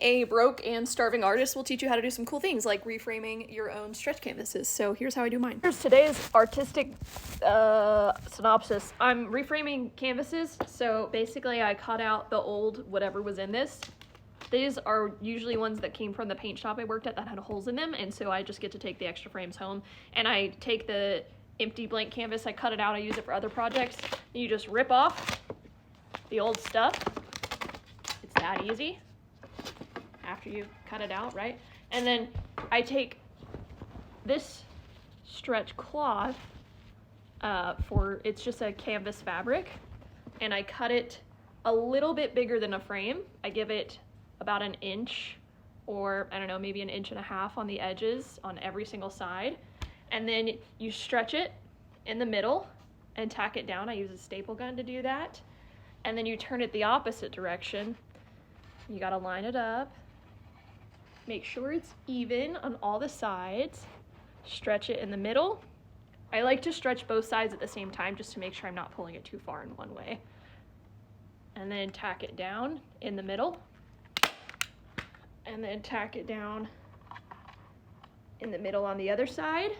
a broke and starving artist will teach you how to do some cool things like reframing your own stretch canvases. So here's how I do mine. Here's today's artistic synopsis. I'm reframing canvases. So basically I cut out the old whatever was in this. These are usually ones that came from the paint shop I worked at that had holes in them, and so I just get to take the extra frames home. And I take the empty blank canvas, I cut it out, I use it for other projects. And you just rip off the old stuff. It's that easy after you cut it out, right? And then I take this stretch cloth it's just a canvas fabric, and I cut it a little bit bigger than a frame. I give it about an inch, or I don't know, maybe 1.5 inches on the edges on every single side. And then you stretch it in the middle and tack it down. I use a staple gun to do that. And then you turn it the opposite direction. You gotta line it up, make sure it's even on all the sides, stretch it in the middle. I like to stretch both sides at the same time just to make sure I'm not pulling it too far in one way. And then tack it down in the middle. And then tack it down in the middle on the other side.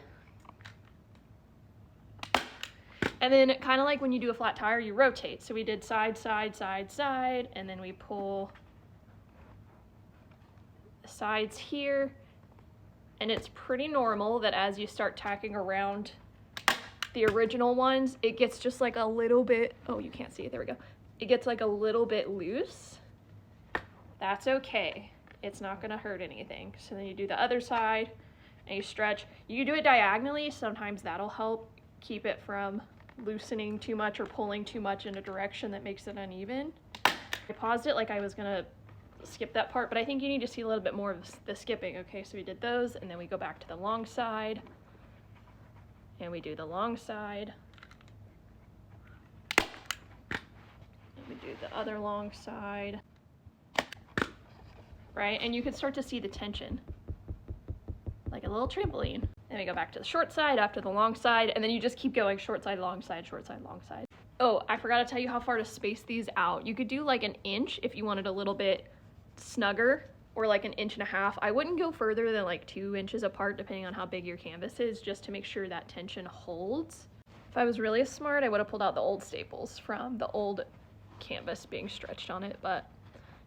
And then kind of like when you do a flat tire, you rotate. So we did side, side, side, side, and then we pull the sides here. And it's pretty normal that as you start tacking around the original ones, it gets just like a little bit, oh, you can't see it, there we go. It gets like a little bit loose. That's okay. It's not gonna hurt anything. So then you do the other side and you stretch. You do it diagonally, sometimes that'll help keep it from loosening too much or pulling too much in a direction that makes it uneven. I paused it like I was gonna skip that part, but I think you need to see a little bit more of the skipping. Okay, so we did those, and then we go back to the long side, and we do the long side, and we do the other long side. Right, and you can start to see the tension, like a little trampoline. Then we go back to the short side after the long side, and then you just keep going short side, long side, short side, long side. Oh, I forgot to tell you how far to space these out. You could do like 1 inch if you wanted a little bit snugger, or like 1.5 inches. I wouldn't go further than like 2 inches apart depending on how big your canvas is, just to make sure that tension holds. If I was really smart, I would have pulled out the old staples from the old canvas being stretched on it, but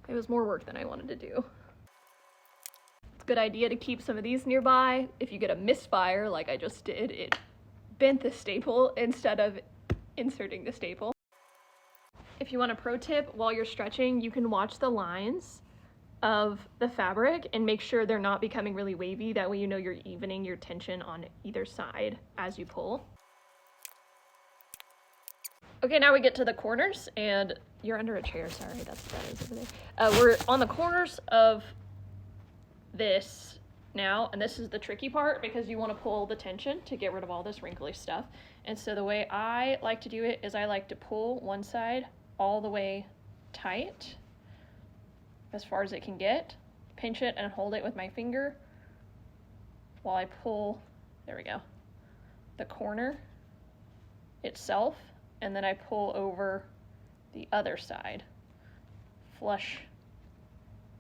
it was more work than I wanted to do. It's a good idea to keep some of these nearby. If you get a misfire like I just did, it bent the staple instead of inserting the staple. If you want a pro tip, while you're stretching, you can watch the lines of the fabric and make sure they're not becoming really wavy. That way you know you're evening your tension on either side as you pull. Okay, now we get to the corners, and you're under a chair, sorry, that is over there. We're on the corners of this now, and this is the tricky part because you want to pull the tension to get rid of all this wrinkly stuff. And so the way I like to do it is I like to pull one side all the way tight as far as it can get, pinch it and hold it with my finger while I pull, there we go, the corner itself, and then I pull over the other side, flush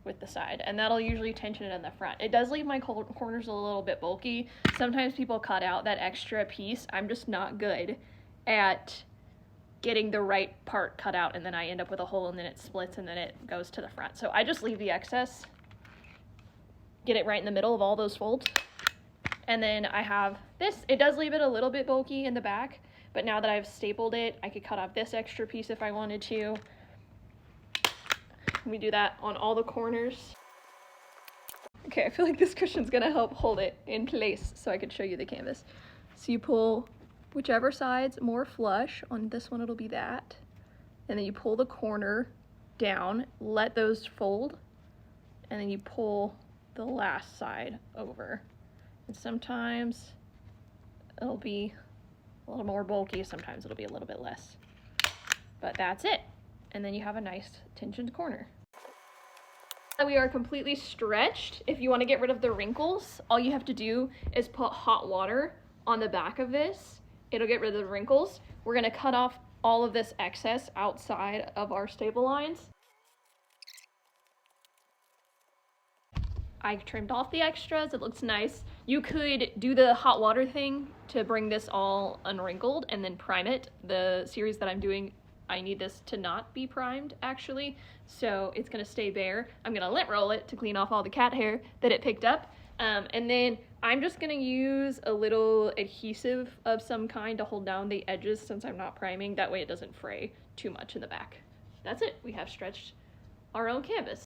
with the side, and that'll usually tension it in the front. It does leave my corners a little bit bulky. Sometimes people cut out that extra piece. I'm just not good at getting the right part cut out, and then I end up with a hole, and then it splits, and then it goes to the front. So I just leave the excess, get it right in the middle of all those folds, and then I have this. It does leave it a little bit bulky in the back, but now that I've stapled it, I could cut off this extra piece if I wanted to. We do that on all the corners. Okay, I feel like this cushion's gonna help hold it in place so I could show you the canvas. So you pull whichever side's more flush. On this one it'll be that. And then you pull the corner down, let those fold, and then you pull the last side over. And sometimes it'll be a little more bulky, sometimes it'll be a little bit less. But that's it. And then you have a nice tensioned corner. We are completely stretched. If you want to get rid of the wrinkles, all you have to do is put hot water on the back of this. It'll get rid of the wrinkles. We're going to cut off all of this excess outside of our staple lines. I trimmed off the extras. It looks nice. You could do the hot water thing to bring this all unwrinkled and then prime it. The series that I'm doing, I need this to not be primed, actually, so it's gonna stay bare. I'm gonna lint roll it to clean off all the cat hair that it picked up, and then I'm just gonna use a little adhesive of some kind to hold down the edges since I'm not priming. That way it doesn't fray too much in the back. That's it. We have stretched our own canvas.